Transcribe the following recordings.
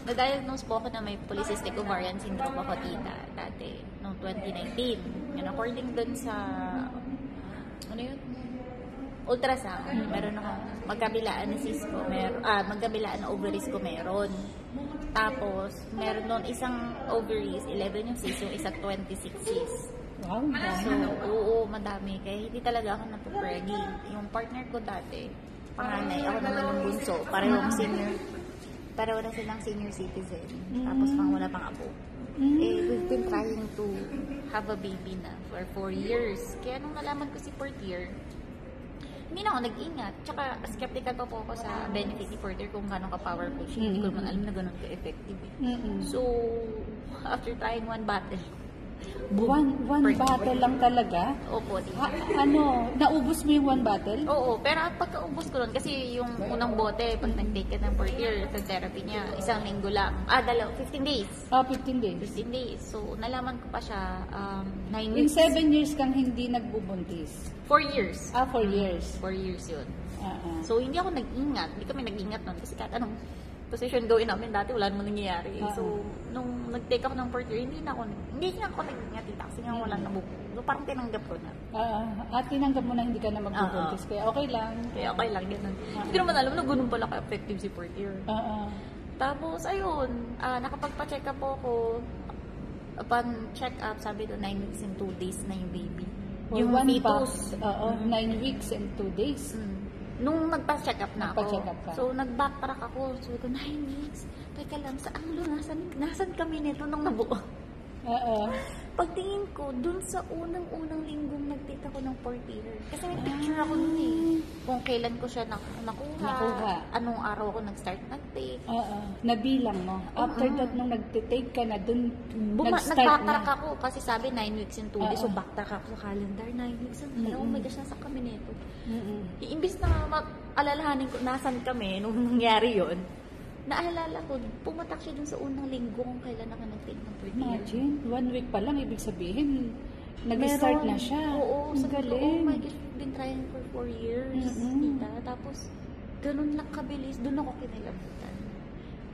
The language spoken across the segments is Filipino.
Na-diagnose po ako na may polycystic ovarian syndrome ako tita dati, noong 2019. And according dun sa, ano yun? Ultrasound. Meron akong magkabilaan na cyst ko, magkabilaan na ovaries ko meron. Tapos, meron doon isang ovaries, 11 yung cyst, yung isa 26 cyst. Wow, So, oo, madami. Kaya hindi talaga ako napupreggy. Yung partner ko dati, panganay, ako naman ng bunso, pareho na silang senior citizen. Tapos wala pang apo. We've been trying to have a baby na for 4 years. Kaya nung nalaman ko si Portier, hindi na ako nag-ingat. Tsaka skeptical pa po ako sa benefit ni Portier kung gano'ng ka-powerful siya. Hindi ko naman alam na gano'n ka-effective. So, after trying one battle, One battle lang talaga? Opo, di. Naubos mo yung one battle? Oo, pero pagkaubos ko nun, kasi yung unang bote, pag nag-take ka ng Portier, sa therapy niya, 1 linggo lang. 15 days. 15 days. 15 days. So, nalaman ko pa siya, 9 In weeks. 7 years kang hindi nagbubuntis? 4 years. 4 years. 4 years yun. Uh-uh. So, hindi ako nag-ingat. Hindi kami nag-ingat nun. Kasi kahit anong position gawin namin dati, wala namang nangyayari. So, nung nag-take ako ng Portier, hindi na ako nag-ingat dito. Kasi nga wala nabuko. So, parang tinanggap ko na. At tinanggap mo na hindi ka na magbubuntis. Kaya okay lang. Kaya okay lang, ganun. Hindi ko naman alam na ganun pala ka-effective si Portier. Tapos, ayun, nakapagpa-check up ako. Upon check-up, sabi doon, 9 weeks and 2 days na yung baby. Yung fetus. 9 weeks and 2 days. Nung nagpa-check up na ako. Nagpa-check up ka. So, nag-backtrack ako. So, 9 weeks. Teka lang, nasan kami nito nung nabuo? Pagtingin ko, dun sa unang linggong nag-take ako ng Portier. Kasi may picture ako dun eh. Kung kailan ko siya nakuha. Anong araw ako nag-start nag-take. Nabilang mo. After that, nung nag-take ka na, dun nag-start nag-backtrack na. ako kasi sabi 9 weeks and 2 days. So, backtrack ako sa calendar. 9 weeks and 2 days. Oh my gosh, nasa kami nito. Imbis na alalahanin ko, nasan kami nung nangyari yun, naalala ko, pumatak siya dun sa unang linggo kung kailan ako nag-take ng Portier. Imagine, 1 week pa lang, ibig sabihin, nag-start na siya. Oo, ang galing. Oh my gosh, we've been trying for 4 years, tita. Tapos, ganun lang kabilis, dun ako kinilabutan.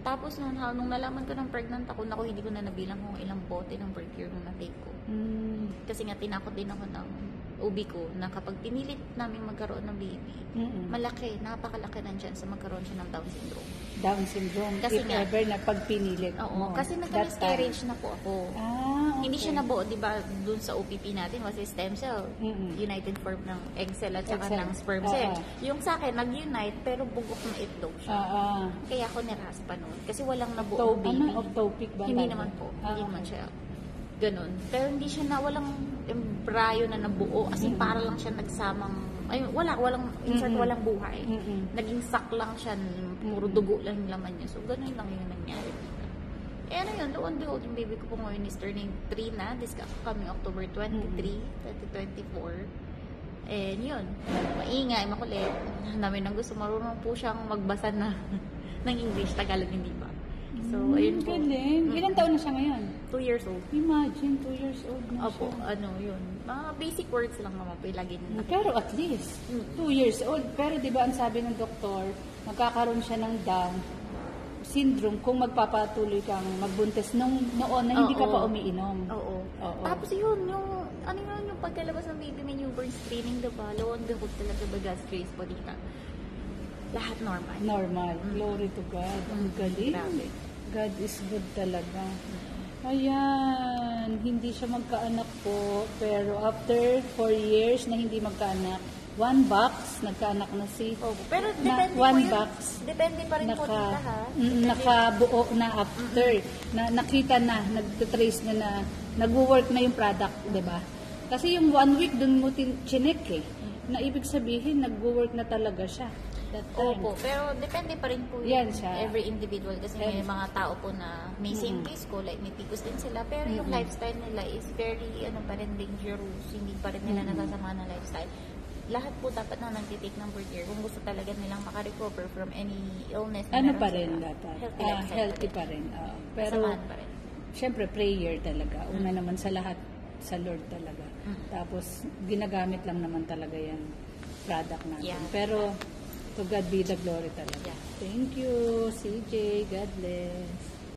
Tapos, nung nalaman ko ng pregnant ako, hindi ko na nabilang kung ilang bote ng Portier nung na-take ko. Kasi nga, tinakot din ako ng ubi ko na kapag pinilit namin magkaroon ng baby, napakalaki ng chance na magkaroon siya ng Down syndrome. Down syndrome, kasi if ever na pagpinilit mo. Kasi nagka-miscarriage na po ako. Okay. Hindi siya nabuo, di ba, dun sa OPP natin, was stem cell, united form ng egg cell at saka ng sperm cell. Yung sa akin, nag-unite, pero bugok na itlog siya. Kaya ako niraspa nun. Kasi walang nabuo baby. Ectopic ba? Hindi naman po. Hindi naman siya ganun. Pero hindi siya walang embryo na nabuo. As in, para lang siya nagsamang, walang insert, walang buhay. Naging sack lang siya, puro dugo lang yung laman niya. So, ganun lang yung nangyari. Ano yun, lo and behold, yung baby ko po ngayon is turning 3 na. This coming October 23, 2024. And yun, maingay, makulit. Namin ang gusto, marunong po siyang magbasa na ng English, Tagalog, hindi ba? So, ayun po. Galing. Ilang taon na siya ngayon? 2 years old. Imagine, 2 years old na Opo, siya. Yun. Mga basic words lang naman po, lagi nila. Pero at least, 2 years old. Pero di ba ang sabi ng doktor, magkakaroon siya ng Down syndrome kung magpapatuloy kang magbuntis noon na hindi ka pa umiinom. Oo. Tapos yun, yung pagkalabas ng baby, may newborn screening, diba? Lo and behold talaga ba God's grace po dito? Lahat normal. Normal. Glory to God. Ang galing. Grabe. God is good talaga. Ayan, hindi siya magkaanak po, pero after 4 years na hindi magkaanak, 1 box, nagkaanak na si... Pero depende po yun. Depende pa rin po dito, ha? Nakabuo na after. Nakita na, nag-trace na nag-work na yung product, di ba? Kasi yung 1 week, dun mo chinek na ibig sabihin, nag-work na talaga siya. Opo, pero depende pa rin po yan siya. Every individual kasi may mga tao po na may same case ko, like may PCOS din sila, pero yung lifestyle nila is very, pa rin dangerous, hindi pa rin nila nasasama ng lifestyle. Lahat po dapat na nagtitake ng Portier kung gusto talaga nilang makarecover from any illness. Pa rin dapat? Healthy pa rin. Pero, syempre, prayer talaga. Una naman sa lahat, sa Lord talaga. Tapos, ginagamit lang naman talaga yan product natin. Pero, to God be the glory talaga. Thank you, CJ. God bless.